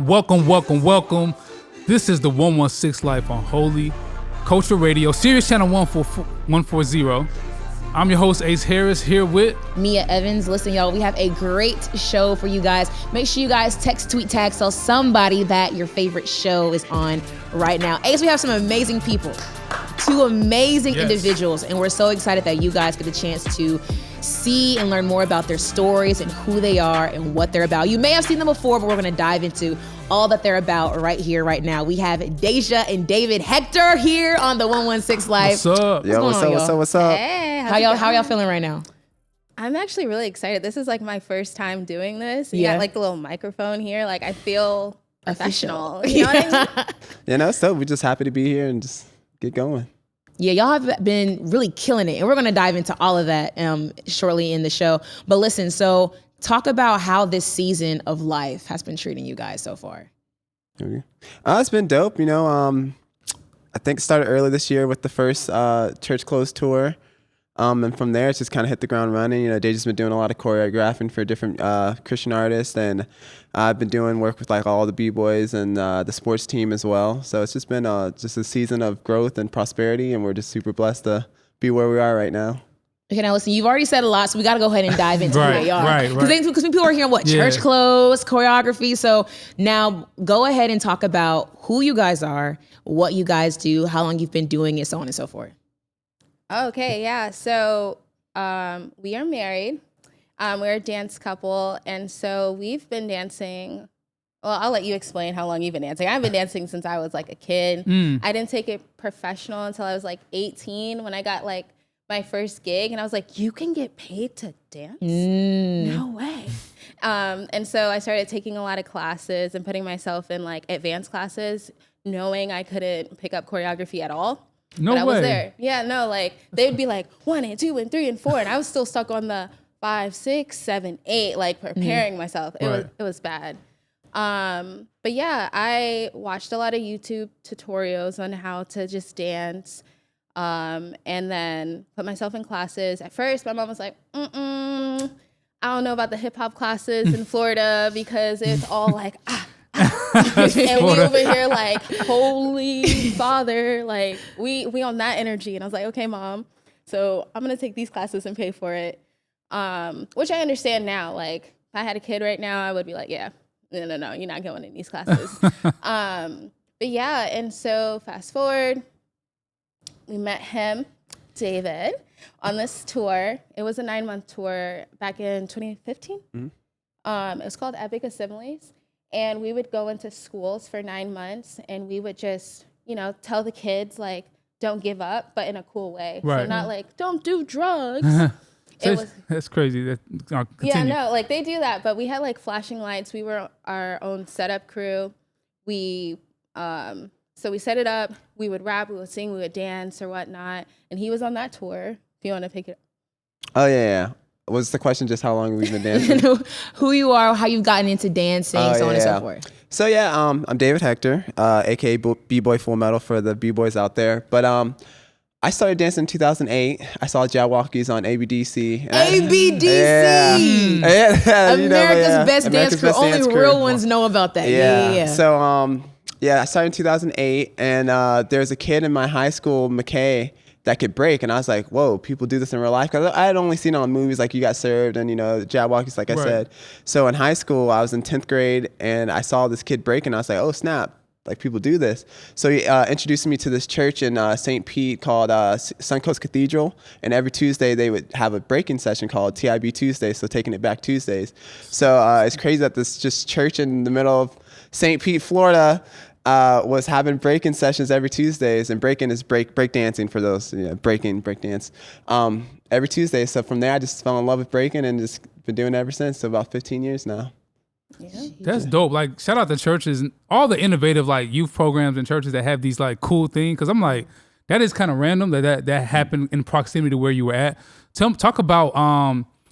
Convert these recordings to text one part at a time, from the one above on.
Welcome. This is the 116 Life on Holy Culture Radio, Sirius Channel 140. I'm your host, Ace Harris, here with Meah Evans. Listen, y'all, we have a great show for you guys. Make sure you guys text, tweet, tag, tell somebody that your favorite show is on right now. Ace, we have some amazing people, two amazing individuals, and we're so excited that you guys get a chance to see and learn more about their stories and who they are and what they're about. You may have seen them before, but we're going to dive into all that they're about right here, right now. We have Dejah and David Hector here on the 116 Live. What's up? What's up? Hey, How y'all feeling right now? I'm actually really excited. This is like my first time doing this. You got like the little microphone here. Like I feel professional. You know what I mean? So we're just happy to be here and just get going. Yeah, y'all have been really killing it. And we're going to dive into all of that shortly in the show. But listen, so talk about how this season of life has been treating you guys so far. Okay. It's been dope. I think it started early this year with the first Church Closed tour. And from there, it's just kind of hit the ground running. Dejah's been doing a lot of choreographing for different Christian artists. And I've been doing work with like all the B-boys and the sports team as well. So it's just been just a season of growth and prosperity. And we're just super blessed to be where we are right now. Okay, now listen, you've already said a lot, so we got to go ahead and dive into who they are. Right. Because people are hearing church clothes, choreography. So now go ahead and talk about who you guys are, what you guys do, how long you've been doing it, so on and so forth. Okay, yeah. So we are married. We're a dance couple. And so we've been dancing. Well, I'll let you explain how long you've been dancing. I've been dancing since I was like a kid. I didn't take it professional until I was like 18 when I got like my first gig. And I was like, you can get paid to dance? No way. And so I started taking a lot of classes and putting myself in like advanced classes, knowing I couldn't pick up choreography at all. No but I way. was there. Yeah, no, like they would be like 1 and 2 and 3 and 4, and I was still stuck on the 5, 6, 7, 8, like preparing myself. It was bad. But yeah, I watched a lot of YouTube tutorials on how to just dance, and then put myself in classes. At first, my mom was like, I don't know about the hip hop classes in Florida because it's all like and we over here like, holy father, like we on that energy. And I was like, okay, mom, so I'm gonna take these classes and pay for it, which I understand now. Like if I had a kid right now, I would be like, no, you're not going in these classes. But yeah, and so fast forward, we met him, David, on this tour. It was a 9-month tour back in 2015. It was called Epic Assemblies. And we would go into schools for 9 months and we would just, tell the kids like, don't give up, but in a cool way. Right. So not like, don't do drugs. That's crazy. Like they do that, but we had like flashing lights. We were our own setup crew. So we set it up, we would rap, we would sing, we would dance or whatnot. And he was on that tour, if you want to pick it up. Oh, yeah. Was the question just how long we've been dancing? Who you are, how you've gotten into dancing, so on and so forth. So yeah, I'm David Hector, aka B-Boy Full Metal for the B-Boys out there. But I started dancing in 2008. I saw Jawwalkies on ABDC. ABDC! America's Best Dance Crew. Only real ones know about that. Yeah. So I started in 2008, and there's a kid in my high school, Mack, that could break. And I was like, whoa, people do this in real life? Because I had only seen it on movies like You Got Served and, Jawwalkies, like I said. So in high school, I was in 10th grade and I saw this kid break and I was like, oh, snap. Like people do this. So he introduced me to this church in St. Pete called Suncoast Cathedral. And every Tuesday they would have a breaking session called TIB Tuesday. So Taking It Back Tuesdays. So it's crazy that this just church in the middle of St. Pete, Florida, was having break-in sessions every Tuesdays, and break-in is break dancing for those, break dance, every Tuesday. So from there, I just fell in love with breaking and just been doing it ever since. So about 15 years now. Yeah. That's dope. Like shout out to churches and all the innovative like youth programs and churches that have these like cool things. Cause I'm like, that is kind of random that happened in proximity to where you were at. Talk about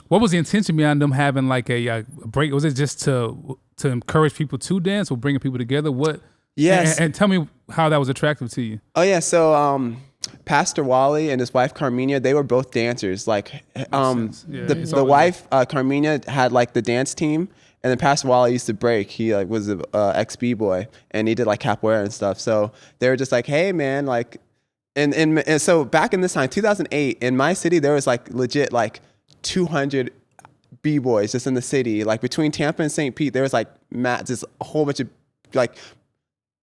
what was the intention behind them having like a break? Was it just to encourage people to dance or bringing people together? What? Yes. And tell me how that was attractive to you. Oh yeah. So Pastor Wally and his wife Carmina, they were both dancers. Like, the wife Carmina had like the dance team, and then Pastor Wally used to break. He like was a ex b-boy, and he did like capoeira and stuff. So they were just like, hey man, like, and so back in this time, 2008, in my city, there was like legit like 200 b-boys just in the city. Like between Tampa and St. Pete, there was like just a whole bunch of like.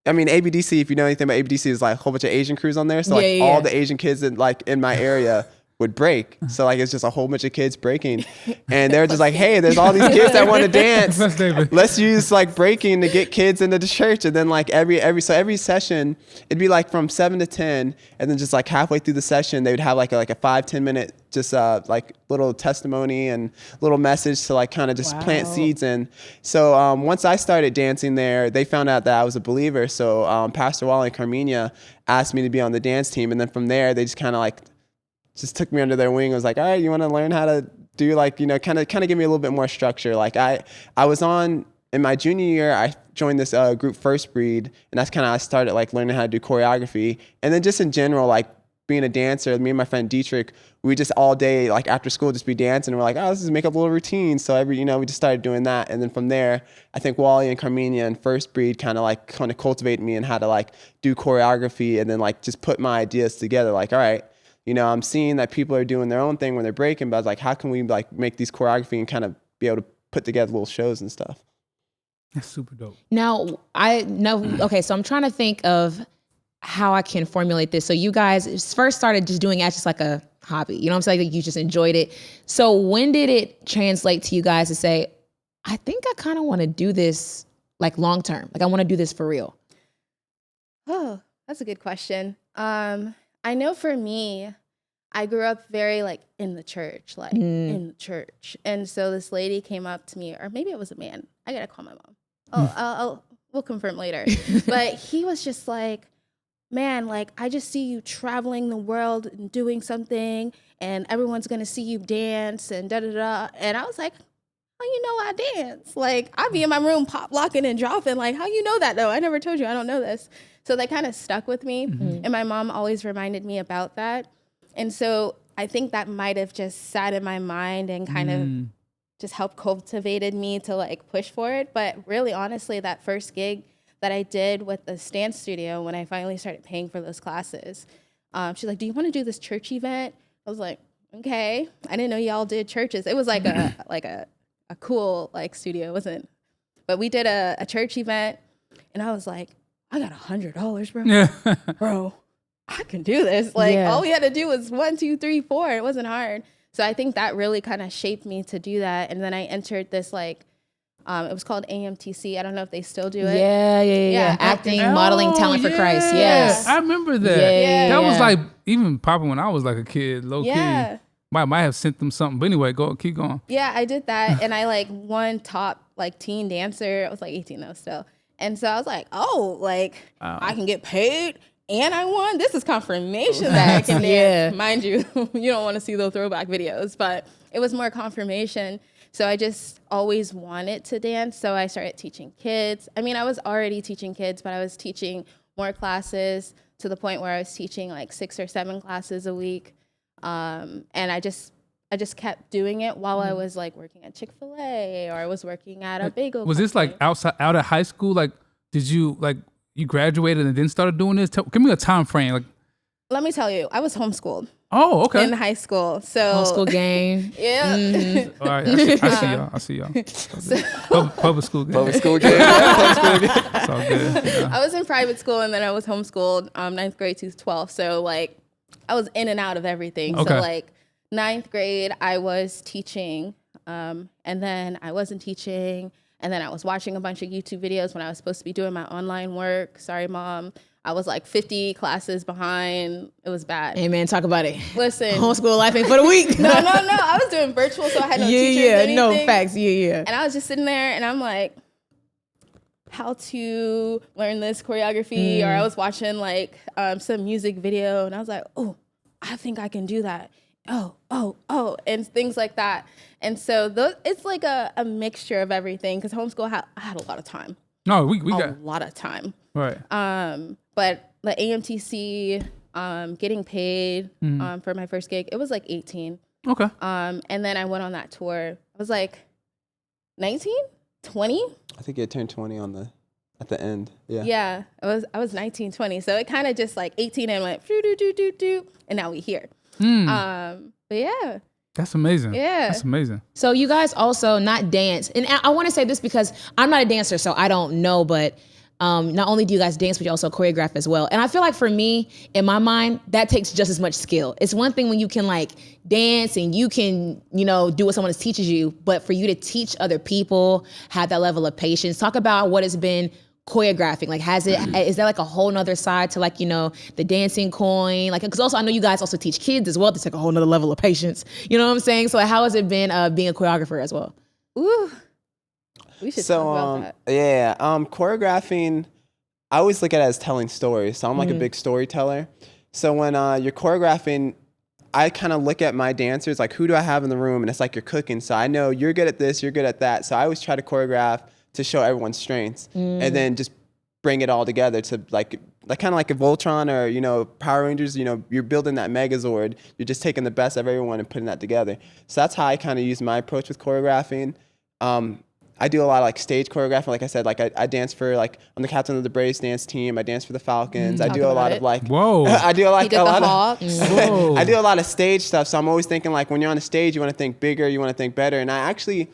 I mean, ABDC, if you know anything about ABDC, is like a whole bunch of Asian crews on there. So all the Asian kids in my area would break. So like it's just a whole bunch of kids breaking. And they're just like, hey, there's all these kids that want to dance. Let's use like breaking to get kids into the church. And then like every session, it'd be like from 7 to 10. And then just like halfway through the session, they would have like a 5-10 minute just like little testimony and little message to like kind of just plant seeds in. So once I started dancing there, they found out that I was a believer. So Pastor Wally and Carmina asked me to be on the dance team. And then from there, they just kind of like just took me under their wing. I was like, all right, you want to learn how to do like, you know, kind of give me a little bit more structure. Like I was in my junior year, I joined this group First Breed, and that's kind of, I started like learning how to do choreography. And then just in general, like being a dancer, me and my friend Dietrich, we just all day, like after school, just be dancing. And we're like, oh, let's just make up a little routine. So we just started doing that. And then from there, I think Wally and Carmina and First Breed kind of cultivated me in how to like do choreography and then like just put my ideas together. Like, all right, you know, I'm seeing that people are doing their own thing when they're breaking, but I was like, how can we like make these choreography and kind of be able to put together little shows and stuff? That's super dope. Now, okay, so I'm trying to think of how I can formulate this. So you guys first started just doing it as just like a hobby, you know what I'm saying? Like you just enjoyed it. So when did it translate to you guys to say, I think I kind of want to do this like long term. Like I want to do this for real. Oh, that's a good question. I know for me, I grew up very like in the church, in the church. And so this lady came up to me, or maybe it was a man. I got to call my mom. We'll confirm later. But he was just like, man, like, I just see you traveling the world and doing something, and everyone's going to see you dance and da-da-da. And I was like, how you know I dance? Like, I be in my room pop locking and dropping. Like, how you know that, though? I never told you. I don't know this. So that kind of stuck with me. Mm-hmm. And my mom always reminded me about that. And so I think that might have just sat in my mind and kind of just helped cultivated me to, like, push for it. But really, honestly, that first gig that I did with the dance studio, when I finally started paying for those classes, she's like, do you want to do this church event? I was like, okay. I didn't know y'all did churches. It was like a cool like studio, wasn't? But we did a church event, and I was like, I got $100, bro. Yeah. Bro, I can do this. Like all we had to do was 1, 2, 3, 4. It wasn't hard. So I think that really kind of shaped me to do that. And then I entered this like, it was called AMTC. I don't know if they still do it. Yeah. Acting, modeling, talent for Christ. Yes. I remember that. That was like even popping when I was like a kid, low key. Might have sent them something. But anyway, keep going. Yeah, I did that. And I like won top like teen dancer. I was like 18 though still. And so I was like, oh, like I can get paid and I won. This is confirmation that I can dance. Mind you, you don't want to see those throwback videos, but it was more confirmation. So I just always wanted to dance. So I started teaching kids. I mean, I was already teaching kids, but I was teaching more classes to the point where I was teaching like 6 or 7 classes a week. And I just kept doing it while I was like working at Chick-fil-A or I was working at a bagel Was company. This like out of high school? Like, did you like you graduated and then started doing this? Give me a time frame. Like, let me tell you, I was homeschooled. Oh, okay. In high school, so homeschool gang. Yeah. Mm-hmm. All right, I see y'all. Public school gang. Public school gang. It's all good. Yeah. I was in private school and then I was homeschooled 9th grade to 12th. So like I was in and out of everything. Okay. So like 9th grade, I was teaching, and then I wasn't teaching, and then I was watching a bunch of YouTube videos when I was supposed to be doing my online work. Sorry, Mom. I was like 50 classes behind. It was bad. Hey, man, talk about it. Listen. Homeschool life ain't for the weak. No. I was doing virtual, so I had no teachers or anything. No facts. Yeah. And I was just sitting there, and I'm like, how to learn this choreography, or I was watching like some music video, and I was like, oh, I think I can do that. Oh, and things like that. And so it's like a mixture of everything, because homeschool, I had a lot of time. No, we got a lot of time. Right. But the AMTC getting paid for my first gig, it was like 18. Okay. And then I went on that tour. I was like 19, 20. I think it turned 20 at the end. Yeah. Yeah, I was 19, 20. So it kind of just like 18 and went do do do do do, and now we here. But yeah. That's amazing. Yeah. That's amazing. So you guys also not dance, and I want to say this because I'm not a dancer, so I don't know, but not only do you guys dance, but you also choreograph as well. And I feel like for me, in my mind, that takes just as much skill. It's one thing when you can like dance and you can, do what someone else teaches you, but for you to teach other people, have that level of patience. Talk about what has been choreographing. Like, is there like a whole nother side to like, the dancing coin? Like, because also I know you guys also teach kids as well. That's like a whole nother level of patience. You know what I'm saying? So how has it been being a choreographer as well? Ooh. We should talk about that. Yeah, choreographing, I always look at it as telling stories. So I'm like a big storyteller. So when you're choreographing, I kind of look at my dancers, like who do I have in the room? And it's like you're cooking. So I know you're good at this, you're good at that. So I always try to choreograph to show everyone's strengths and then just bring it all together to like kind of like a Voltron or, Power Rangers, you're building that Megazord. You're just taking the best of everyone and putting that together. So that's how I kind of use my approach with choreographing. I do a lot of like stage choreographing. Like I said, like I dance for like, I'm the captain of the Braves dance team. I dance for the Falcons. I do a lot of like, whoa. I do like a lot Hawks. of, I do a lot of stage stuff. So I'm always thinking like when you're on the stage, you want to think bigger, you want to think better. And I actually,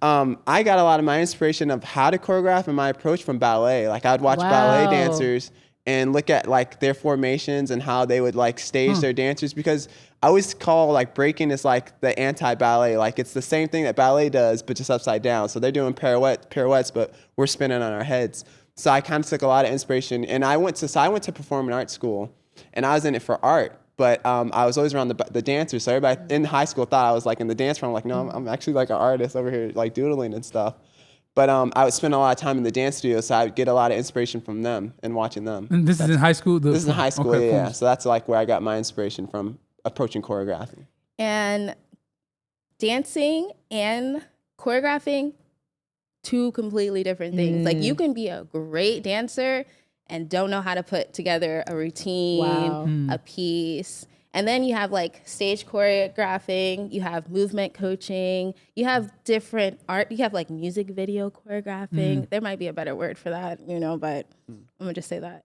I got a lot of my inspiration of how to choreograph and my approach from ballet. Like I'd watch ballet dancers and look at like their formations and how they would like stage their dancers, because I always call like breaking is like the anti-ballet. Like it's the same thing that ballet does, but just upside down. So they're doing pirouettes, but we're spinning on our heads. So I kind of took a lot of inspiration, and I went to performing arts school, and I was in it for art. But I was always around the dancers. So everybody in high school thought I was like in the dance front. I'm like, no, I'm actually like an artist over here, like doodling and stuff. But I would spend a lot of time in the dance studio, so I would get a lot of inspiration from them and watching them. And this is in high school? This is in high school, okay, yeah. cool. So that's like where I got my inspiration from approaching choreography. And dancing and choreographing, two completely different things. Like you can be a great dancer and don't know how to put together a routine, a piece. And then you have like stage choreographing, you have movement coaching, you have different art, you have like music video choreographing. There might be a better word for that, but I'm gonna just say that.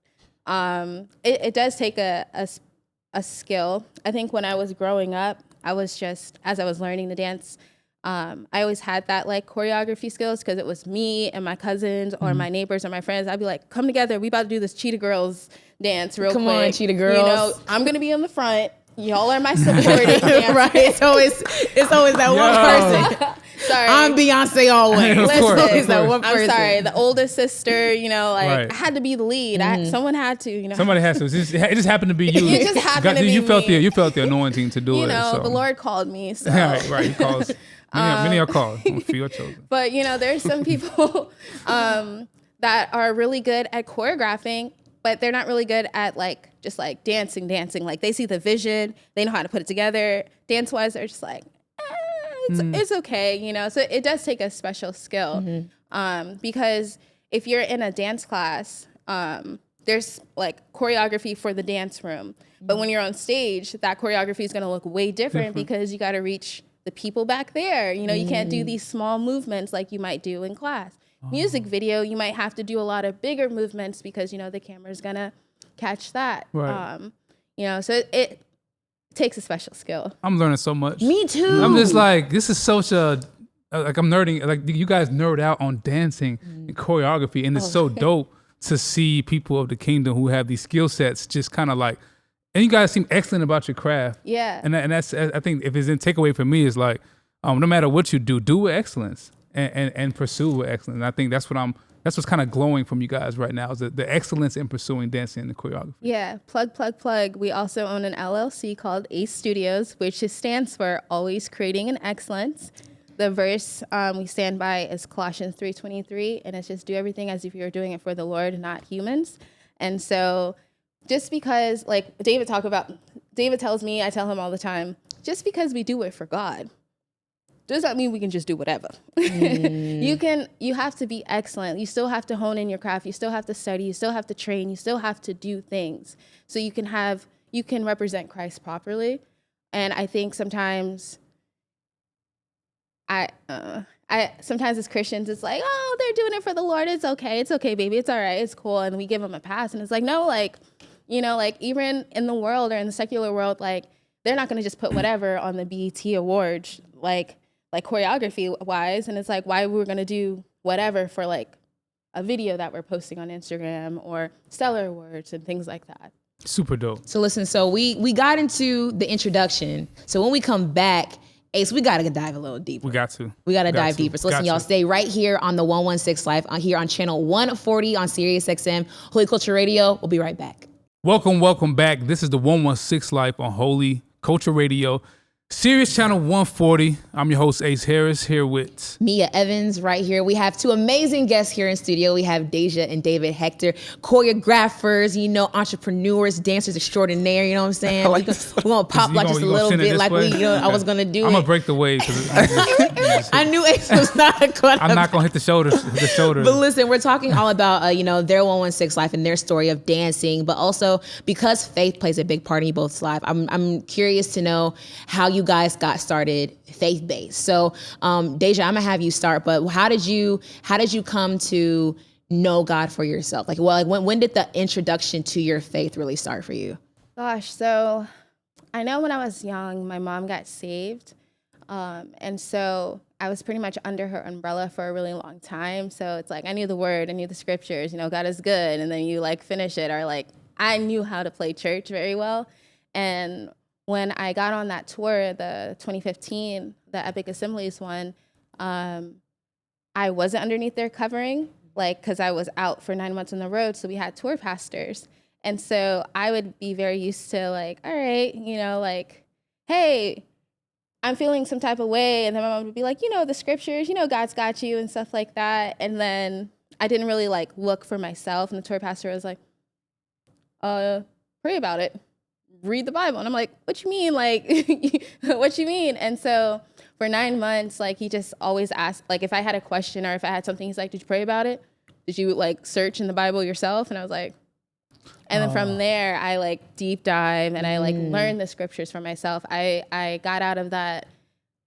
It does take a skill. I think when I was growing up, as I was learning the dance, I always had that like choreography skills because it was me and my cousins or my neighbors or my friends. I'd be like, come together, we about to do this Cheetah Girls dance real quick. Come on, Cheetah Girls. I'm gonna be in the front. Y'all are my supporting dancers. Right? It's always that one person. Sorry. I'm Beyonce always. Of course, Listen, of that course. one person. I'm sorry, the older sister, Right. I had to be the lead. Someone had to, Somebody has to. It just happened to be you. It just happened to be you felt me. You felt the anointing to do it. So. the Lord called me. So. right. He calls. Many are called. Few are chosen. But, there's some people that are really good at choreographing, but they're not really good at just dancing. Like they see the vision, they know how to put it together. Dance-wise, they're just like, it's okay, So it does take a special skill because if you're in a dance class, there's like choreography for the dance room. But when you're on stage, that choreography is going to look way different because you got to reach the people back there. You can't do these small movements like you might do in class. Music video, you might have to do a lot of bigger movements because, the camera's going to catch that. Right. So it takes a special skill. I'm learning so much. Me too. I'm just like, this is such a, like I'm nerding, like you guys nerd out on dancing and choreography, and it's so dope to see people of the kingdom who have these skill sets just kind of like, and you guys seem excellent about your craft. Yeah. And that's, I think if it's a takeaway for me is like, no matter what you do with excellence and pursue with excellence. And I think that's what's kind of glowing from you guys right now is the excellence in pursuing dancing and the choreography. Yeah, plug. We also own an LLC called ACE Studios, which stands for Always Creating in Excellence. The verse we stand by is Colossians 3:23, and it's just do everything as if you're doing it for the Lord, not humans. And so just because, like David tells me, I tell him all the time, just because we do it for God does not mean we can just do whatever. You have to be excellent. You still have to hone in your craft. You still have to study. You still have to train. You still have to do things so you can you can represent Christ properly. And I think sometimes sometimes as Christians, it's like, oh, they're doing it for the Lord. It's okay, baby. It's all right. It's cool. And we give them a pass. And it's like, no, like, you know, like even in the world or in the secular world, like they're not going to just put whatever on the BET Awards, like choreography wise. And it's like, why we're going to do whatever for like a video that we're posting on Instagram or Stellar Awards and things like that. Super dope. So listen, so we got into the introduction. So when we come back, Ace, we got to dive a little deeper. We got to dive deeper. So listen, y'all, stay right here on the 116 Life, here on channel 140 on Sirius XM, Holy Culture Radio. We'll be right back. Welcome back. This is the 116 Life on Holy Culture Radio, Sirius Channel 140. I'm your host, Ace Harris, here with Meah Evans right here. We have two amazing guests here in studio. We have Dejah and David Hector, choreographers, you know, entrepreneurs, dancers extraordinaire, you know what I'm saying? We're going to pop like just a little bit like we, you know, I was going to do. I'm going to break the wave. I knew Ace was not going to. I'm not going to hit the shoulders. But listen, we're talking all about, you know, their 116 Life and their story of dancing, but also because faith plays a big part in both lives. I'm curious to know how you guys got started faith-based. So, Dejah, I'm gonna have you start, but how did you come to know God for yourself? Like, well, like when did the introduction to your faith really start for you? Gosh, so I know when I was young, my mom got saved. And so I was pretty much under her umbrella for a really long time. So it's like, I knew the word, I knew the scriptures, you know, God is good. And then you like finish it, or like, I knew how to play church very well. And when I got on that tour, the 2015, the Epic Assemblies one, I wasn't underneath their covering, like, because I was out for 9 months on the road. So we had tour pastors. And so I would be very used to like, all right, you know, like, hey, I'm feeling some type of way. And then my mom would be like, you know, the scriptures, you know, God's got you and stuff like that. And then I didn't really like look for myself. And the tour pastor was like, pray about it. Read the Bible. And I'm like, what you mean? Like, what you mean? And so for 9 months, like he just always asked, like if I had a question or if I had something, he's like, did you pray about it? Did you like search in the Bible yourself? And I was like, and then from there, I like deep dive and I like learned the scriptures for myself. I got out of that,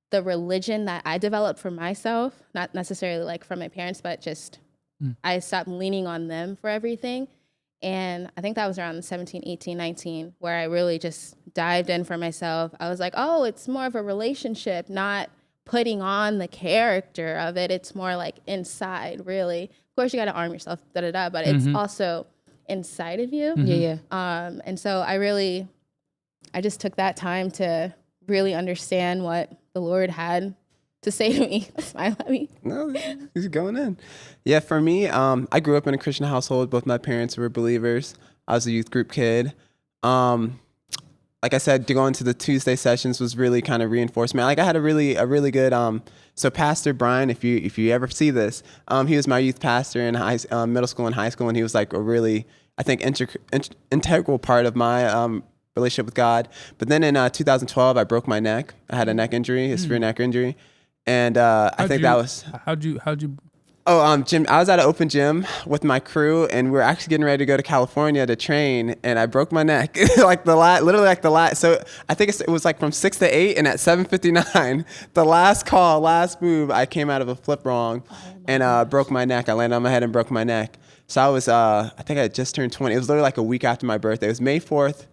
the religion that I developed for myself, not necessarily like from my parents, but just I stopped leaning on them for everything. And I think that was around 17, 18, 19, where I really just dived in for myself. I was like, oh, it's more of a relationship, not putting on the character of it. It's more like inside, really. Of course, you got to arm yourself, but it's also inside of you. Yeah. And so I just took that time to really understand what the Lord had to say to me. Smile at me. No, he's going in. Yeah, for me, I grew up in a Christian household. Both my parents were believers. I was a youth group kid. Like I said, going to the Tuesday sessions was really kind of reinforcement. Like I had a really good. So Pastor Brian, if you ever see this, he was my youth pastor in middle school and high school, and he was like a really, I think, integral part of my relationship with God. But then in 2012, I broke my neck. I had a neck injury, a severe neck injury. And how'd you? Oh, gym. I was at an open gym with my crew, and we were actually getting ready to go to California to train, and I broke my neck, So I think it was like from 6 to 8, and at 7:59, the last move, I came out of a flip wrong, and broke my neck. I landed on my head and broke my neck. So I was, I think I had just turned 20. It was literally like a week after my birthday. It was May 4th.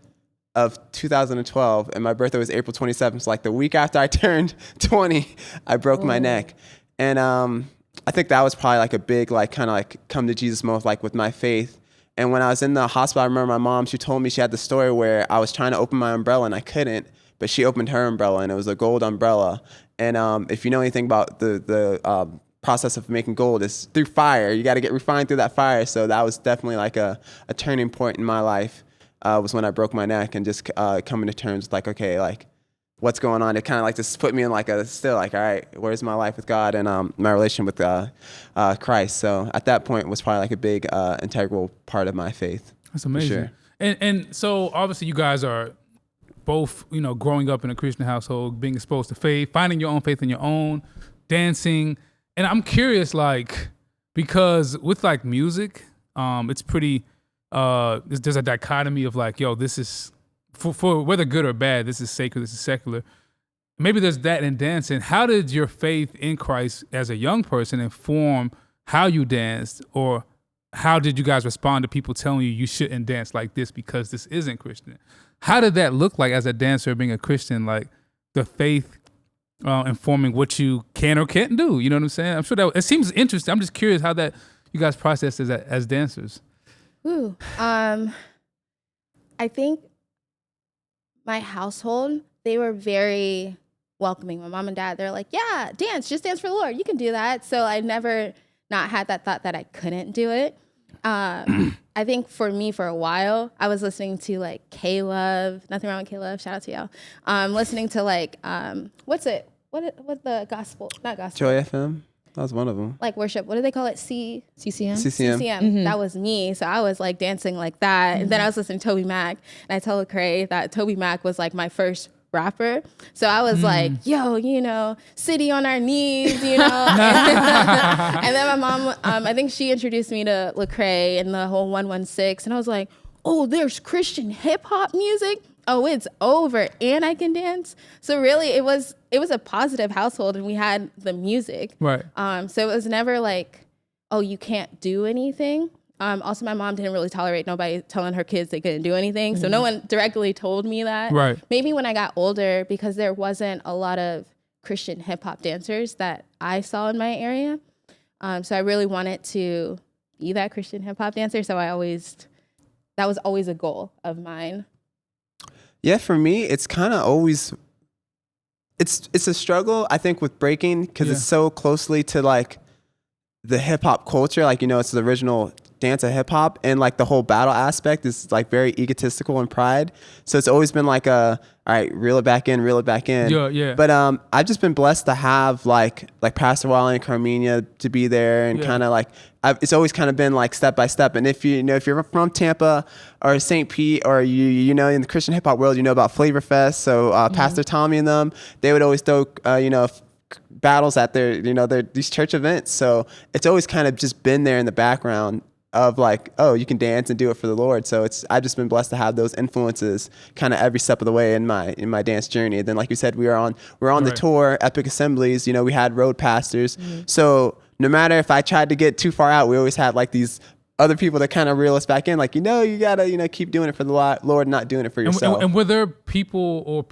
Of 2012, and my birthday was April 27th. So like the week after I turned 20, I broke my neck. And I think that was probably like a big, like kind of like come to Jesus moment, like with my faith. And when I was in the hospital, I remember my mom, she told me she had the story where I was trying to open my umbrella and I couldn't, but she opened her umbrella and it was a gold umbrella. And if you know anything about the process of making gold, is through fire. You got to get refined through that fire. So that was definitely like a turning point in my life. Was when I broke my neck and just coming to terms with like, okay, like what's going on? It kind of like just put me in like all right, where's my life with God and my relationship with Christ. So at that point was probably like a big integral part of my faith. That's amazing. Sure. And so obviously you guys are both, you know, growing up in a Christian household, being exposed to faith, finding your own faith in your own, dancing. And I'm curious, like, because with like music, it's pretty, there's a dichotomy of like, yo, this is for whether good or bad, this is sacred, this is secular. Maybe there's that in dancing. How did your faith in Christ as a young person inform how you danced, or how did you guys respond to people telling you shouldn't dance like this because this isn't Christian? How did that look like as a dancer being a Christian, like the faith informing what you can or can't do? You know what I'm saying? I'm sure that it seems interesting. I'm just curious how that you guys process as dancers. Ooh, I think my household, they were very welcoming. My mom and dad, they're like, yeah, just dance for the Lord. You can do that. So I never not had that thought that I couldn't do it. I think for me, for a while, I was listening to like K-Love. Nothing wrong with K-Love. Shout out to y'all. Listening to like, what's the gospel? Not gospel. Joy FM. That was one of them. Like worship. What do they call it? CCM. CCM. CCM. That was me. So I was like dancing like that. And then I was listening to Toby Mack. And I told Cray that Toby Mack was like my first rapper. So I was like, yo, city on our knees, and then my mom, I think she introduced me to Lecrae and the whole 116. And I was like, oh, there's Christian hip hop music. Oh, it's over and I can dance. So really it was a positive household, and we had the music. Right. So it was never like, oh, you can't do anything. Also, my mom didn't really tolerate nobody telling her kids they couldn't do anything. So no one directly told me that. Right. Maybe when I got older, because there wasn't a lot of Christian hip hop dancers that I saw in my area. So I really wanted to be that Christian hip hop dancer. So that was always a goal of mine. Yeah, for me, it's kind of always, it's a struggle, I think, with breaking, because it's so closely to like the hip hop culture. Like, it's the original dance of hip hop, and like the whole battle aspect is like very egotistical and pride. So it's always been like all right, reel it back in. Yeah. But I've just been blessed to have like Pastor Wally and Carmenia to be there, and kind of like it's always kind of been like step by step. And if you're from Tampa or St. Pete, or you know in the Christian hip hop world, about Flavor Fest. So Pastor Tommy and them, they would always throw battles at their these church events. So it's always kind of just been there in the background of like, oh, you can dance and do it for the Lord. So I've just been blessed to have those influences kind of every step of the way in my dance journey. And then, like you said, we're on the tour, Epic Assemblies. We had road pastors. So no matter if I tried to get too far out, we always had like these other people that kind of reel us back in. Like, you gotta keep doing it for the Lord, not doing it for yourself. And were there people or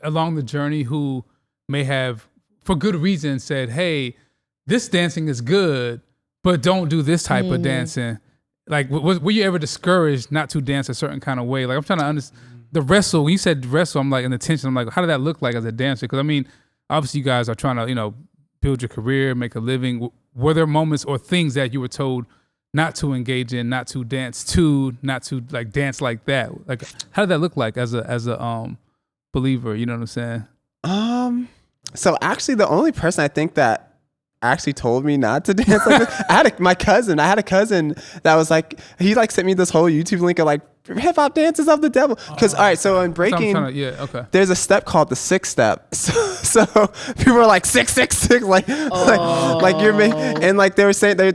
along the journey who may have, for good reason, said, hey, this dancing is good, but don't do this type of dancing? Like, were you ever discouraged not to dance a certain kind of way? Like, I'm trying to understand the wrestle. When you said wrestle, I'm like, in the tension, I'm like, how did that look like as a dancer? Because I mean, obviously you guys are trying to, build your career, make a living. Were there moments or things that you were told not to engage in, not to dance to, not to like dance like that? Like, how did that look like as a believer? You know what I'm saying? So actually, the only person I think that actually told me not to dance like this, I had a cousin that was like, he like sent me this whole YouTube link of like hip hop dances of the devil. Because all right, so in breaking, there's a step called the 6 step. So people are like 666, like you're and like they were saying they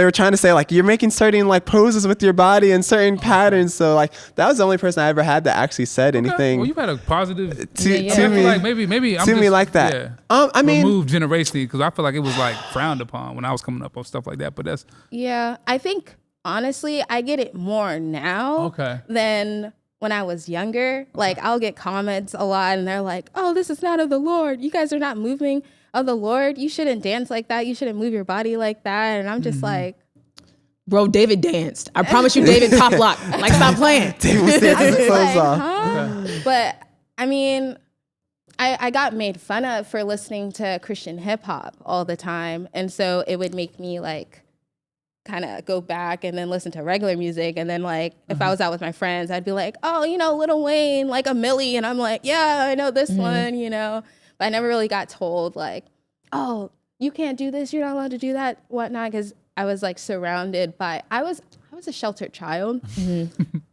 were trying to say like you're making certain like poses with your body and certain patterns. So like that was the only person I ever had that actually said anything. Well, you've had a positive to me, like maybe I'm to just, me like that. Yeah, I mean, removed generationally, because I feel like it was like frowned upon when I was coming up on stuff like that. But that's I think honestly I get it more now than when I was younger. Like I'll get comments a lot and they're like, oh, this is not of the Lord. You guys are not moving of the Lord. You shouldn't dance like that. You shouldn't move your body like that. And I'm just like, bro, David danced. I promise you, David top lock. Like, stop playing. David was dancing his clothes off. Huh? But I mean, I got made fun of for listening to Christian hip hop all the time. And so it would make me like kind of go back and then listen to regular music. And then like, if I was out with my friends, I'd be like, oh, Lil Wayne, like a Millie. And I'm like, yeah, I know this one, But I never really got told like, oh, you can't do this. You're not allowed to do that, whatnot. Because I was like surrounded by, I was a sheltered child.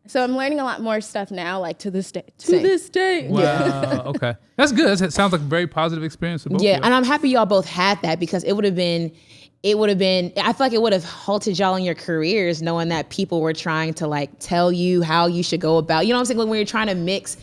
So I'm learning a lot more stuff now, like to this day. Wow. Okay. That's good. That sounds like a very positive experience for both of you. And I'm happy y'all both had that, because it would have been it would have been, I feel like it would have halted y'all in your careers knowing that people were trying to like tell you how you should go about, you know what I'm saying? When you're trying to mix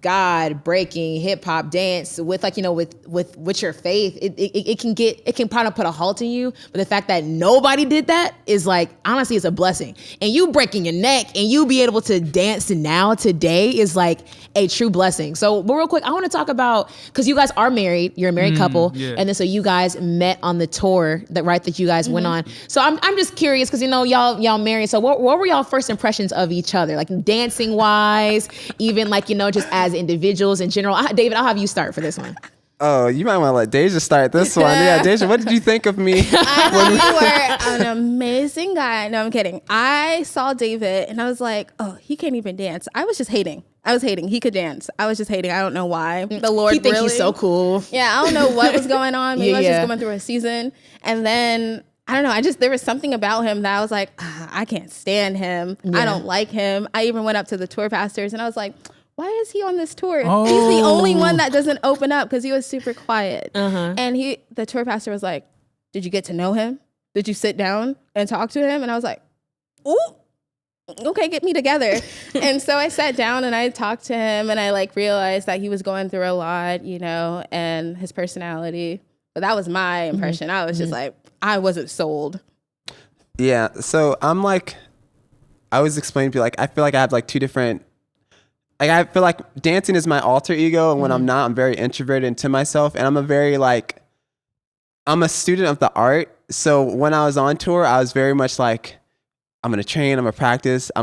God, breaking, hip hop, dance with like, you know, with your faith, it can probably put a halt in you. But the fact that nobody did that is like, honestly, it's a blessing. And you breaking your neck and you be able to dance now today is like a true blessing. So, but real quick, I want to talk about, because you guys are married, you're a married couple. Yeah. And then so you guys met on the tour that you guys went on. So I'm just curious, because you know, y'all married. So what were y'all first impressions of each other? Like dancing wise, even like, you know, just as individuals in general. David, I'll have you start for this one. Oh, you might want to let Dejah start this one. Yeah, Dejah, what did you think of me? I thought you were an amazing guy. No, I'm kidding. I saw David and I was like, oh, he can't even dance. I was just hating. He could dance. I was just hating. I don't know why. The Lord He thinks he's so cool. Yeah, I don't know what was going on. Maybe I was Yeah. just going through a season. And then, I don't know. There was something about him that I was like, I can't stand him. Yeah. I don't like him. I even went up to the tour pastors and I was like, why is he on this tour? He's the only one that doesn't open up because he was super quiet. And the tour pastor was like, did you get to know him? Did you sit down and talk to him? And I was like, ooh, okay, get me together. And so I sat down and I talked to him and I like realized that he was going through a lot, you know, and his personality. But that was my impression. I was just like, I wasn't sold. Yeah, so I'm like, I always explain to people, like, I feel like I have like two different, like, I feel like dancing is my alter ego, and when I'm not, I'm very introverted into myself, and I'm I'm a student of the art. So when I was on tour, I was very much like, I'm gonna train, I'm gonna practice, I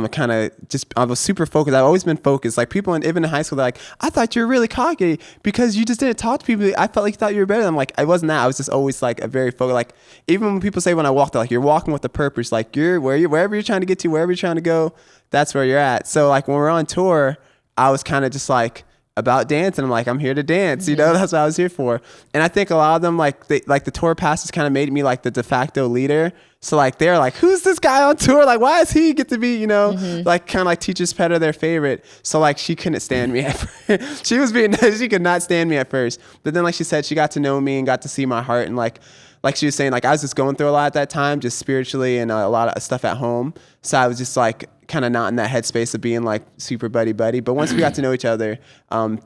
was super focused. I've always been focused. Like people, even in high school, they're like, I thought you were really cocky because you just didn't talk to people. I felt like you thought you were better. I'm like, I wasn't that. I was just always like a very focused. Like even when people say when I walk, they're like, you're walking with a purpose. Like wherever you're trying to get to, wherever you're trying to go, that's where you're at. So like when we're on tour, I was kind of just like about dance, and I'm like, I'm here to dance, you know, that's what I was here for. And I think a lot of them, like the tour pastors kind of made me like the de facto leader. So like they're like, who's this guy on tour? Like, why does he get to be, you know, like kind of like teacher's pet or their favorite? So like she couldn't stand me at first. She could not stand me at first. But then like she said, she got to know me and got to see my heart, and like she was saying, like I was just going through a lot at that time, just spiritually, and a lot of stuff at home. So I was just like kind of not in that headspace of being like super buddy. But once we got to know each other,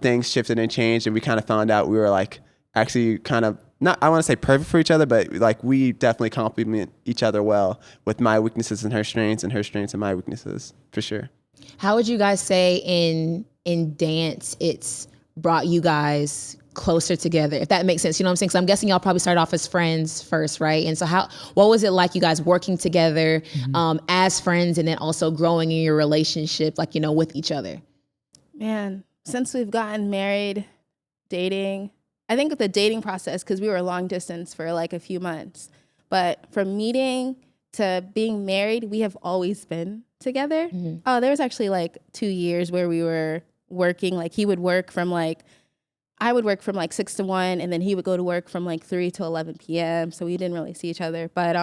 things shifted and changed, and we kind of found out we were like actually kind of not, I want to say perfect for each other, but like we definitely complement each other well, with my weaknesses and her strengths and my weaknesses, for sure. How would you guys say in dance it's brought you guys closer together, if that makes sense? You know what I'm saying? So I'm guessing y'all probably started off as friends first, right? And so what was it like you guys working together as friends, and then also growing in your relationship, like, you know, with each other? Man, since we've gotten married, dating, I think the dating process, because we were long distance for like a few months, but from meeting to being married, we have always been together. Oh, there was actually like 2 years where we were working, like he would work from like, I would work from like 6 to 1, and then he would go to work from like 3 to 11 p.m. So we didn't really see each other. But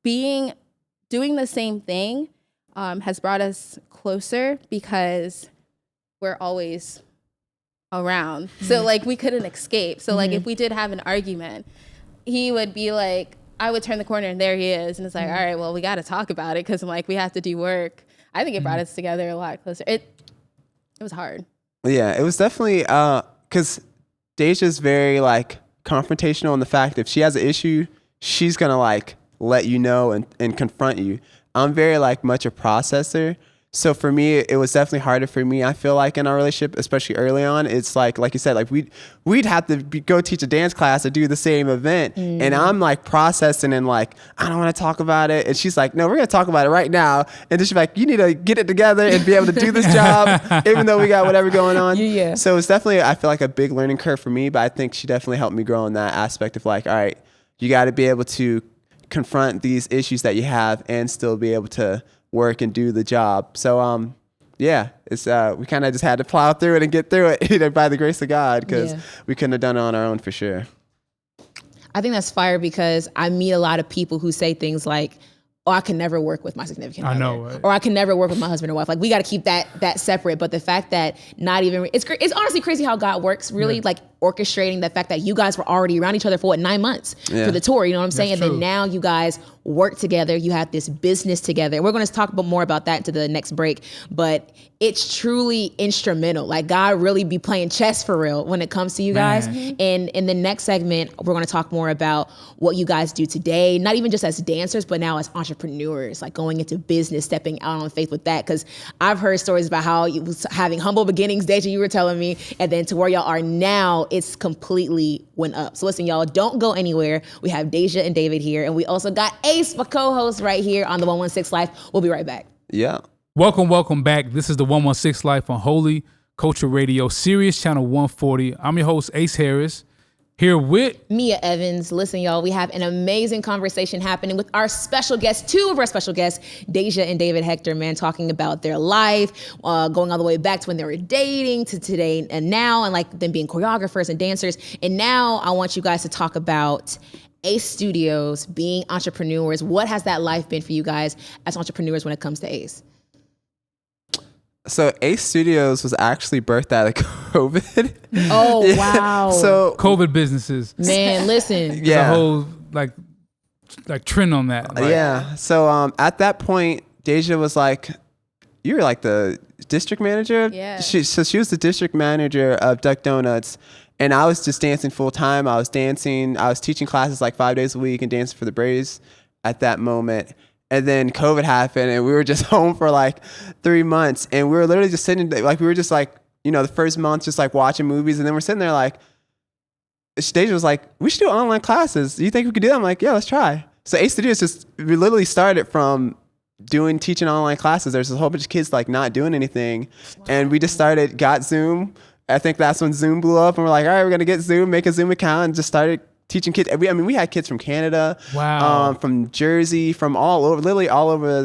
doing the same thing has brought us closer because we're always around. So like we couldn't escape. So like if we did have an argument, he would be like, I would turn the corner and there he is. And it's like, all right, well, we got to talk about it because I'm like, we have to do work. I think it brought us together a lot closer. It was hard. Yeah, it was definitely, because Dejah's very like confrontational in the fact that if she has an issue, she's gonna like let you know and confront you. I'm very like much a processor. So for me, it was definitely harder for me. I feel like in our relationship, especially early on, it's like you said, like we'd have to go teach a dance class or do the same event. And I'm like processing and like, I don't want to talk about it. And she's like, no, we're going to talk about it right now. And then she's like, you need to get it together and be able to do this job, even though we got whatever going on. Yeah. So it's definitely, I feel like a big learning curve for me, but I think she definitely helped me grow in that aspect of like, all right, you got to be able to confront these issues that you have and still be able to work and do the job. So yeah, it's we kind of just had to plow through it and get through it, you know, by the grace of God, because we couldn't have done it on our own for sure. I think that's fire, because I meet a lot of people who say things like, oh, I can never work with my significant other. I know, right? Or I can never work with my husband or wife. Like, we got to keep that separate. But the fact that not even, it's honestly crazy how God works, really, like orchestrating the fact that you guys were already around each other for 9 months for the tour, you know what I'm saying? That's and true. then now you guys work together, you have this business together. We're going to talk more about that into the next break, but it's truly instrumental. Like, God really be playing chess for real when it comes to you guys. And in the next segment, we're going to talk more about what you guys do today, not even just as dancers, but now as entrepreneurs, like going into business, stepping out on faith with that. Because I've heard stories about how you was having humble beginnings, Dejah, you were telling me, and then to where y'all are now, it's completely went up. So listen, y'all, don't go anywhere. We have Dejah and David here, and we also got Ace, my co-host, right here on the 116 Life. We'll be right back. Yeah. Welcome back. This is the 116 Life on Holy Culture Radio, Sirius Channel 140. I'm your host, Ace Harris, here with Meah Evans. Listen, y'all, we have an amazing conversation happening with our special guests, two of our special guests, Dejah and David Hector, man, talking about their life, going all the way back to when they were dating to today and now, and like them being choreographers and dancers. And now I want you guys to talk about Ace Studios, being entrepreneurs. What has that life been for you guys as entrepreneurs when it comes to Ace? So Ace Studios was actually birthed out of COVID. Oh, wow. So COVID businesses. Man, listen. There's a whole like trend on that. Like, yeah. So at that point, Dejah was like, you were like the district manager? Yeah. She was the district manager of Duck Donuts. And I was just dancing full time. I was teaching classes like 5 days a week and dancing for the Braves at that moment. And then COVID happened and we were just home for like 3 months. And we were literally just sitting, like, we were just like, you know, the first month just like watching movies. And then we're sitting there like, Dejah was like, we should do online classes. Do you think we could do that? I'm like, yeah, let's try. So Ace Studios we literally started from teaching online classes. There's a whole bunch of kids like not doing anything. Wow. And we just got Zoom. I think that's when Zoom blew up and we're like, all right, we're going to get Zoom, make a Zoom account, and just started teaching kids. We had kids from Canada, from Jersey, from all over, literally all over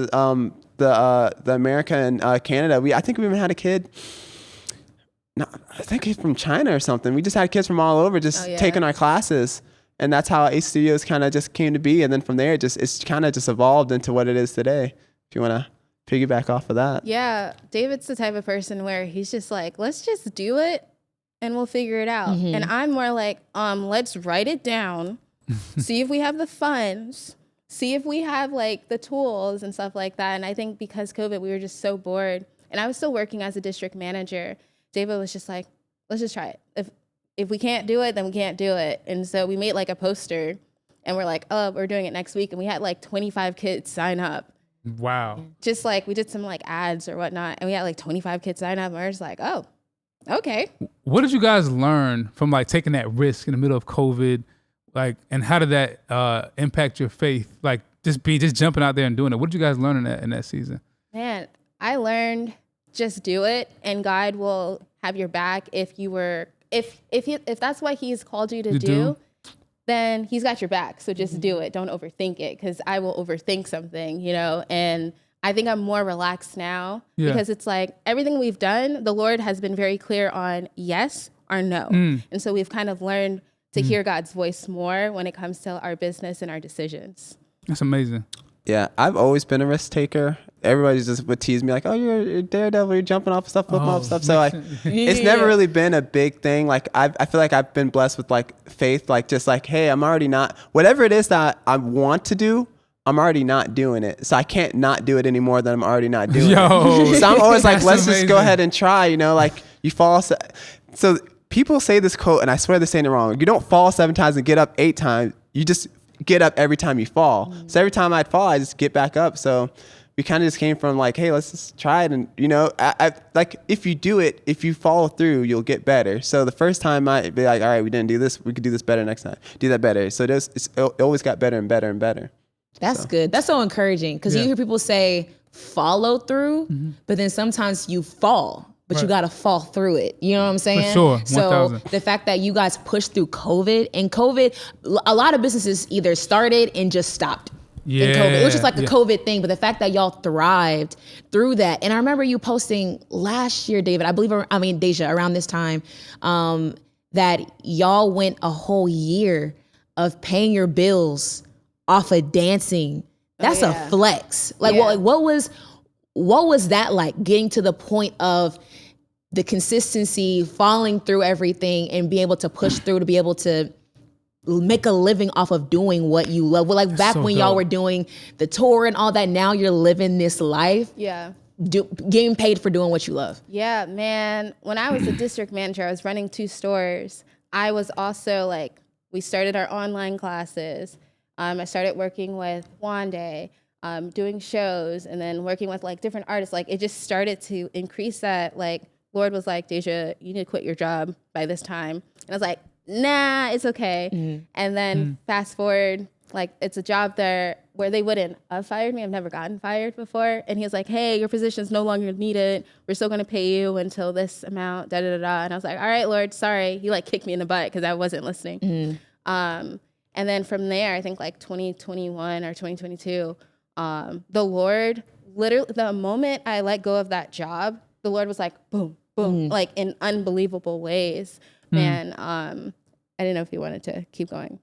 the America and Canada. I think we even had a kid, I think he's from China or something. We just had kids from all over just taking our classes. And that's how Ace Studios kind of just came to be. And then from there, it's kind of just evolved into what it is today. If you want to piggyback off of that. Yeah, David's the type of person where he's just like, let's just do it and we'll figure it out. Mm-hmm. And I'm more like, let's write it down, see if we have the funds, see if we have like the tools and stuff like that. And I think because COVID, we were just so bored. And I was still working as a district manager. David was just like, let's just try it. If we can't do it, then we can't do it. And so we made like a poster and we're like, oh, we're doing it next week. And we had like 25 kids sign up. Wow. Just like we did some like ads or whatnot, and we had like 25 kids sign up, and we're just like, oh, okay. What did you guys learn from like taking that risk in the middle of COVID? Like, and how did that impact your faith? Like just jumping out there and doing it. What did you guys learn in that season? Man, I learned just do it, and God will have your back if that's what He's called you to do. Then He's got your back. So just do it. Don't overthink it, because I will overthink something, you know? And I think I'm more relaxed now because it's like everything we've done, the Lord has been very clear on yes or no. And so we've kind of learned to hear God's voice more when it comes to our business and our decisions. That's amazing. Yeah, I've always been a risk taker. Everybody just would tease me like, oh, you're Daredevil, you're jumping off stuff, flipping off stuff. So like, it's never really been a big thing. Like I feel like I've been blessed with like faith, like just like, hey, I'm already not, whatever it is that I want to do, I'm already not doing it. So I can't not do it any more than I'm already not doing it. So I'm always like, let's just go ahead and try, you know, like you fall. So people say this quote, and I swear they're saying it wrong. You don't fall 7 times and get up 8 times. You just get up every time you fall. So every time I'd fall, I just get back up. So we kind of just came from like, hey, let's just try it. And, you know, I like if you do it, if you follow through, you'll get better. So the first time I'd be like, all right, we didn't do this. We could do this better next time. Do that better. So it always got better and better and better. That's good. That's so encouraging, because you hear people say follow through, but then sometimes you fall. But you got to fall through it. You know what I'm saying? For sure. So 1,000. the fact that you guys pushed through COVID, and COVID, a lot of businesses either started and just stopped in COVID. It was just like a COVID thing, but the fact that y'all thrived through that. And I remember you posting last year, David, Dejah, around this time, that y'all went a whole year of paying your bills off of dancing That's a flex. Like, what was that like, getting to the point of the consistency, following through everything, and being able to push through to be able to make a living off of doing what you love? Well, like back when y'all were doing the tour and all that, now you're living this life. Yeah. Getting paid for doing what you love. Yeah, man. When I was a district manager, I was running 2 stores. I was also like, we started our online classes. I started working with Wande, doing shows, and then working with like different artists. Like it just started to increase that. Like Lord was like, Dejah, you need to quit your job by this time. And I was like, nah, it's okay. And then fast forward, like it's a job there where they wouldn't have fired me. I've never gotten fired before. And he was like, hey, your position's no longer needed. We're still gonna pay you until this amount, da da da da. And I was like, all right, Lord, sorry. He like kicked me in the butt because I wasn't listening. And then from there, I think like 2021 or 2022, the Lord, literally the moment I let go of that job, the Lord was like, boom, boom, like in unbelievable ways. Man, I didn't know if you wanted to keep going.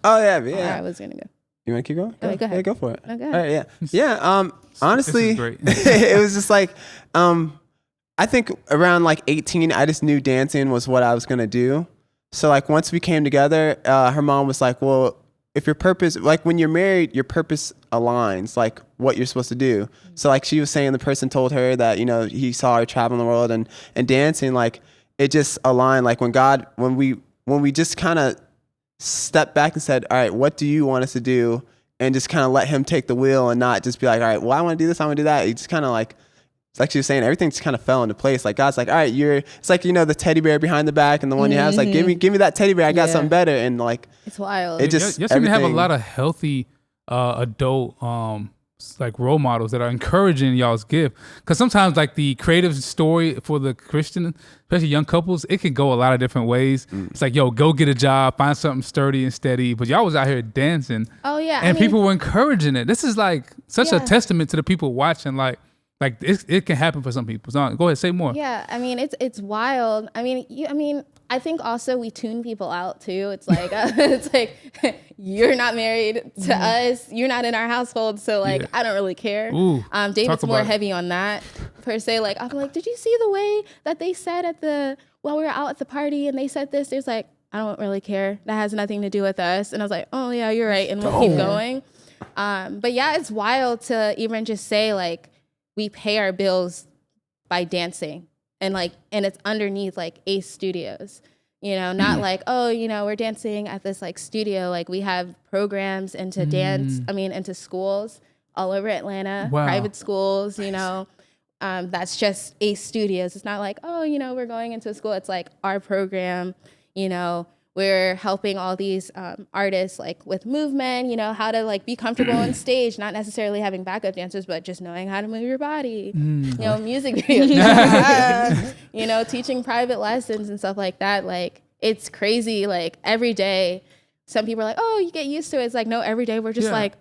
Oh yeah. I was gonna go. You want to keep going? Go ahead. Yeah, go for it. No, go All ahead. right, yeah. Honestly, great. it was just like, I think around like 18, I just knew dancing was what I was gonna do. So like once we came together, her mom was like, well, if your purpose, like when you're married, your purpose aligns, like what you're supposed to do. So like she was saying, the person told her that, you know, he saw her traveling the world and dancing, like it just aligned. Like when we just kind of stepped back and said, all right, what do you want us to do? And just kind of let him take the wheel and not just be like, all right, well, I want to do this, I want to do that. It's just kind of like she was saying, everything just kind of fell into place. Like God's like, all right, it's like, you know, the teddy bear behind the back and the one you have is like, give me that teddy bear. I got something better. And like, it's wild. It just, you seem to have a lot of healthy adult like role models that are encouraging y'all's gift. Because sometimes like the creative story for the Christian, especially young couples, it can go a lot of different ways. It's like, yo, go get a job, find something sturdy and steady. But y'all was out here dancing. Oh yeah. And people were encouraging it. This is like such a testament to the people watching. Like it can happen for some people. So go ahead, say more. Yeah, I mean it's wild. I mean, I think also we tune people out too. It's like you're not married to us. You're not in our household, so like I don't really care. Ooh, David's more heavy on that per se. Like I'm like, did you see the way that they said while we were out at the party and they said this? There's like, I don't really care. That has nothing to do with us. And I was like, oh yeah, you're right, and we'll keep going. But yeah, it's wild to even just say like, we pay our bills by dancing and it's underneath like Ace Studios, you know, not like, oh, you know, we're dancing at this like studio. Like we have programs into into schools all over Atlanta, private schools, you know, that's just Ace Studios. It's not like, oh, you know, we're going into a school. It's like our program, you know, we're helping all these artists like with movement, you know, how to like be comfortable on stage, not necessarily having backup dancers, but just knowing how to move your body, you know, music videos, you know, teaching private lessons and stuff like that. Like it's crazy. Like every day, some people are like, oh, you get used to it. It's like, no, every day we're just like,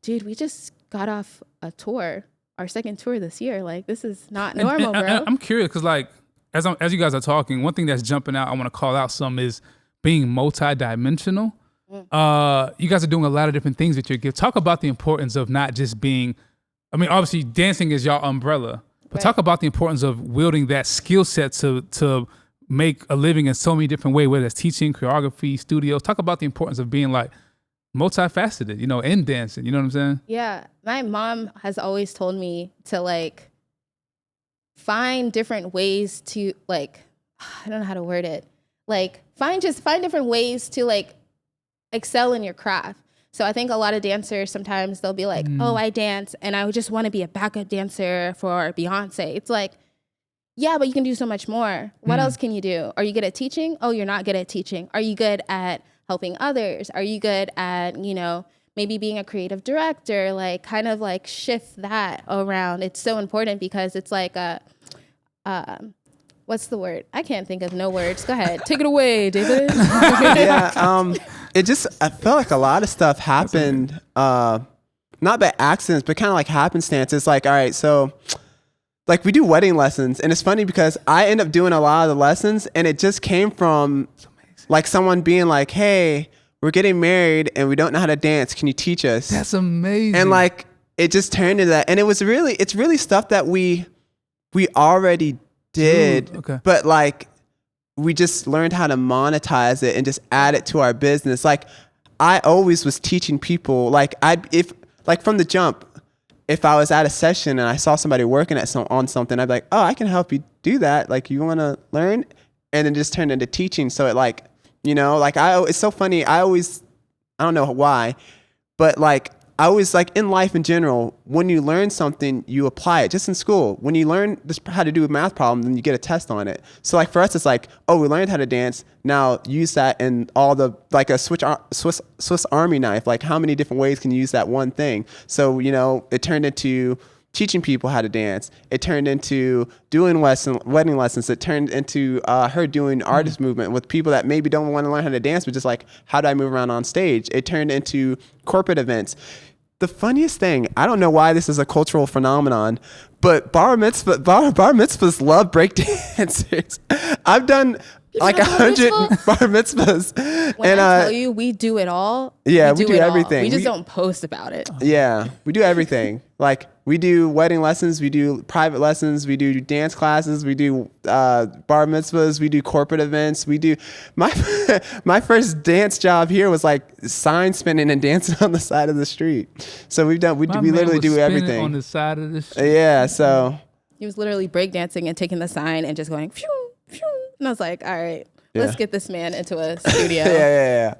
dude, we just got off a tour, our second tour this year. Like this is not normal, bro. I'm curious because like, as you guys are talking, one thing that's jumping out, I want to call out some is being multidimensional. You guys are doing a lot of different things with your gift. Talk about the importance of not just being, I mean, obviously dancing is your umbrella, but talk about the importance of wielding that skill set to make a living in so many different ways, whether it's teaching, choreography, studios. Talk about the importance of being like multifaceted, you know, in dancing. You know what I'm saying? Yeah. My mom has always told me to like find different ways to like, I don't know how to word it. Like find different ways to like excel in your craft. So I think a lot of dancers, sometimes they'll be like, oh, I dance and I would just want to be a backup dancer for Beyonce. It's like, yeah, but you can do so much more. What else can you do? Are you good at teaching? Oh, you're not good at teaching. Are you good at helping others? Are you good at, you know, maybe being a creative director? Like kind of like shift that around. It's so important because it's like what's the word? I can't think of no words. Go ahead. Take it away, David. I felt like a lot of stuff happened, not by accidents, but kind of like happenstance. It's like, all right, so like we do wedding lessons and it's funny because I end up doing a lot of the lessons and it just came from like someone being like, hey, we're getting married and we don't know how to dance. Can you teach us? That's amazing. And like, it just turned into that. And it's really stuff that we already did, but like, we just learned how to monetize it and just add it to our business. Like, I always was teaching people, like from the jump, if I was at a session and I saw somebody working on something, I'd be like, oh, I can help you do that. Like, you want to learn? And then just turned into teaching. So it like, you know, like it's so funny. I don't know why, but like, I always like in life in general, when you learn something, you apply it. Just in school, when you learn how to do a math problem, then you get a test on it. So like for us, it's like, oh, we learned how to dance. Now use that in all the, like a Swiss Army knife. Like how many different ways can you use that one thing? So, you know, it turned into teaching people how to dance. It turned into doing wedding lessons. It turned into her doing artist movement with people that maybe don't want to learn how to dance, but just like, how do I move around on stage? It turned into corporate events. The funniest thing, I don't know why this is a cultural phenomenon, but bar mitzvahs love break dancers. I've done like 100 bar mitzvahs. When I tell you, we do it all. Yeah, we do everything. We just don't post about it. Yeah, we do everything. Like, we do wedding lessons, we do private lessons, we do dance classes, we do bar mitzvahs, we do corporate events, we do my first dance job here was like sign spinning and dancing on the side of the street. So we literally do everything on the side of the street. Yeah, so he was literally breakdancing and taking the sign and just going phew, phew. And I was like, all right, let's get this man into a studio. yeah.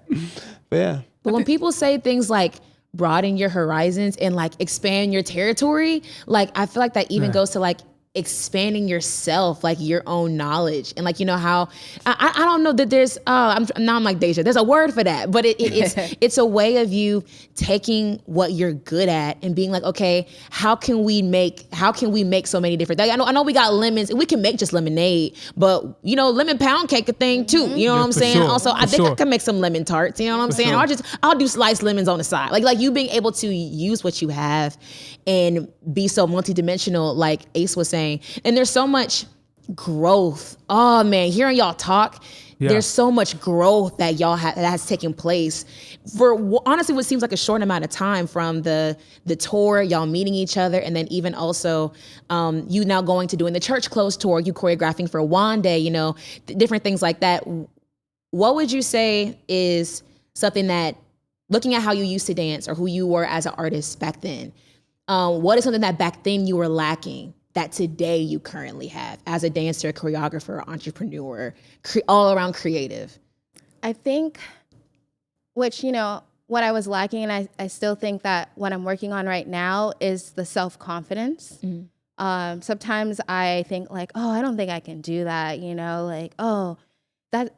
But yeah. But when people say things like broaden your horizons and like expand your territory, like I feel like that even goes to like expanding yourself, like your own knowledge. And like, you know how, I don't know that there's, I'm like Dejah, there's a word for that, but it's a way of you taking what you're good at and being like, okay, how can we make so many different things? I know we got lemons, we can make just lemonade, but you know, lemon pound cake a thing too. You know what I'm saying? Sure, also, I think I can make some lemon tarts, you know what I'm saying? Sure. I'll do sliced lemons on the side. Like you being able to use what you have and be so multidimensional, like Ace was saying. And there's so much growth. Oh man, hearing y'all talk, there's so much growth that y'all that has taken place for honestly what seems like a short amount of time, from the tour, y'all meeting each other, and then even also you now going to doing the church close tour, you choreographing for Wande, you know, different things like that. What would you say is something that, looking at how you used to dance or who you were as an artist back then, what is something that back then you were lacking that today you currently have as a dancer, choreographer, entrepreneur, all around creative? I think, which, you know, what I was lacking, and I still think that what I'm working on right now is the self-confidence. Mm-hmm. Sometimes I think like, oh, I don't think I can do that, you know, like, oh,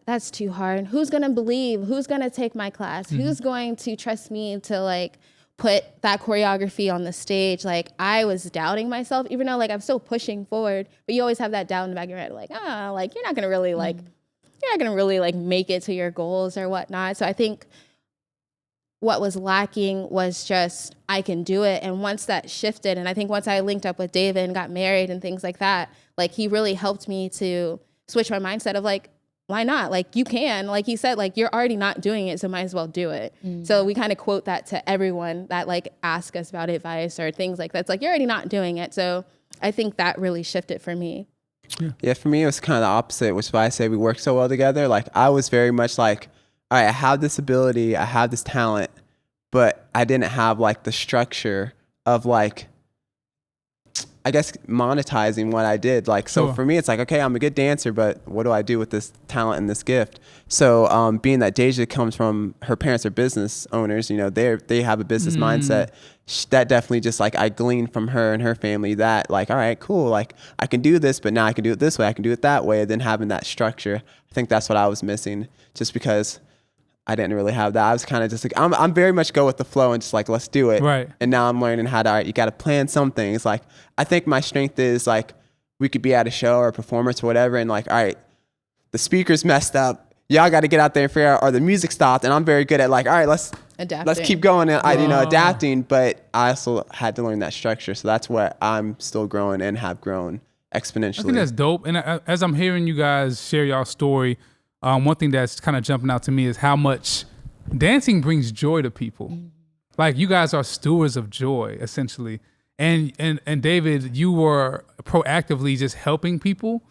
that's too hard. Who's gonna believe? Who's gonna take my class? Mm-hmm. Who's going to trust me to like put that choreography on the stage? Like, I was doubting myself, even though like I'm still pushing forward, but you always have that doubt in the back of your head, like, like you're not gonna really like make it to your goals or whatnot. So I think what was lacking was just, I can do it. And once that shifted, and I think once I linked up with David and got married and things like that, like he really helped me to switch my mindset of like, why not? Like, you can, like he said, like, you're already not doing it, so might as well do it. Mm-hmm. So we kind of quote that to everyone that like ask us about advice or things like that. It's like, you're already not doing it. So I think that really shifted for me. Yeah, for me, it was kind of the opposite, which is why I say we work so well together. Like, I was very much like, all right, I have this ability, I have this talent, but I didn't have like the structure of like, I guess, monetizing what I did. Like, so for me, it's like, okay, I'm a good dancer, but what do I do with this talent and this gift? So being that Dejah comes from, her parents are business owners, you know, they have a business mindset. That definitely just like, I gleaned from her and her family that like, all right, cool. Like, I can do this, but now I can do it this way. I can do it that way. And then having that structure, I think that's what I was missing, just because I didn't really have that. I was kind of just like, I'm very much go with the flow and just like, let's do it. Right. And now I'm learning how to, all right, you got to plan some things. Like, I think my strength is like, we could be at a show or a performance or whatever, and like, all right, the speaker's messed up. Y'all got to get out there and figure out, or the music stopped. And I'm very good at like, all right, let's keep going and adapting. But I also had to learn that structure. So that's what I'm still growing and have grown exponentially. I think that's dope. And as I'm hearing you guys share y'all story, one thing that's kind of jumping out to me is how much dancing brings joy to people. Like you guys are stewards of joy, essentially. And David, you were proactively just helping people,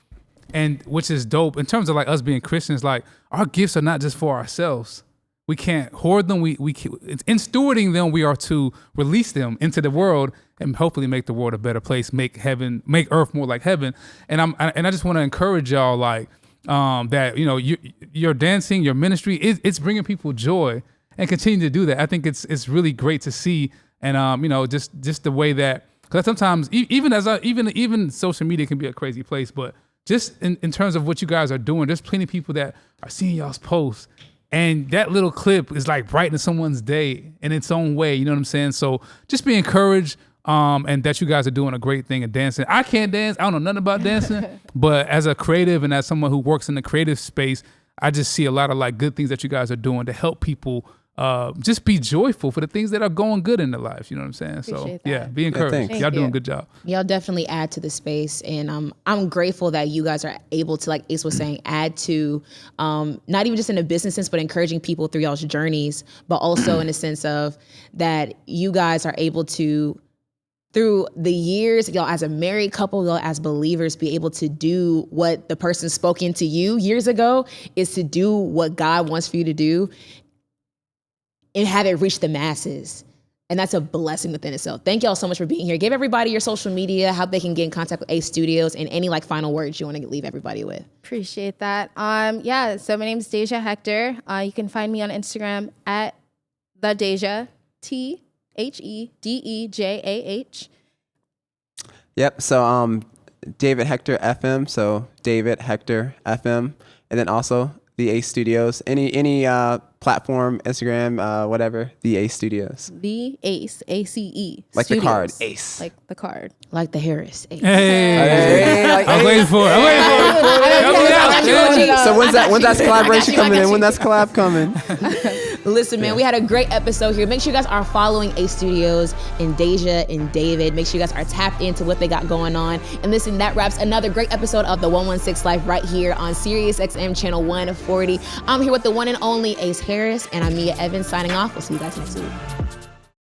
and which is dope in terms of like us being Christians. Like our gifts are not just for ourselves. We can't hoard them. We in stewarding them, we are to release them into the world and hopefully make the world a better place, make earth more like heaven. And I just want to encourage y'all like that, you know, your dancing, your ministry, it's bringing people joy, and continue to do that. I think it's really great to see. And you know, just the way that, because sometimes even social media can be a crazy place, but just in terms of what you guys are doing, there's plenty of people that are seeing y'all's posts, and that little clip is like brightening someone's day in its own way. You know what I'm saying? So just be encouraged, and that you guys are doing a great thing in dancing. I can't dance. I don't know nothing about dancing, but as a creative and as someone who works in the creative space, I just see a lot of like good things that you guys are doing to help people. Just be joyful for the things that are going good in their life. You know what I'm saying? Appreciate So that. be encouraged. Thank Y'all doing a good job. Y'all definitely add to the space, and I'm grateful that you guys are able to, like Ace was saying, add to not even just in a business sense, but encouraging people through y'all's journeys, but also in a sense of that you guys are able to, through the years, y'all as a married couple, y'all as believers, be able to do what the person spoke into you years ago, is to do what God wants for you to do and have it reach the masses. And that's a blessing within itself. Thank y'all so much for being here. Give everybody your social media, how they can get in contact with Ace Studios, and any like final words you want to leave everybody with. Appreciate that. Yeah, so my name is Dejah Hector. You can find me on Instagram at the Dejah, THEDEJAH. Yep. So David Hector FM. So David Hector FM, and then also the Ace Studios. Any platform, Instagram, whatever. The Ace Studios. The Ace, ACE. Like Studios. the card, Ace. Like the card. Like the Harris. Ace. Hey, like, I'm waiting for it. So when's that collaboration coming in? When that's collab coming? Listen, man, we had a great episode here. Make sure you guys are following Ace Studios and Dejah and David. Make sure you guys are tapped into what they got going on. And listen, that wraps another great episode of the 116 Life right here on Sirius XM Channel 140. I'm here with the one and only Ace Harris, and I'm Meah Evans signing off. We'll see you guys next week.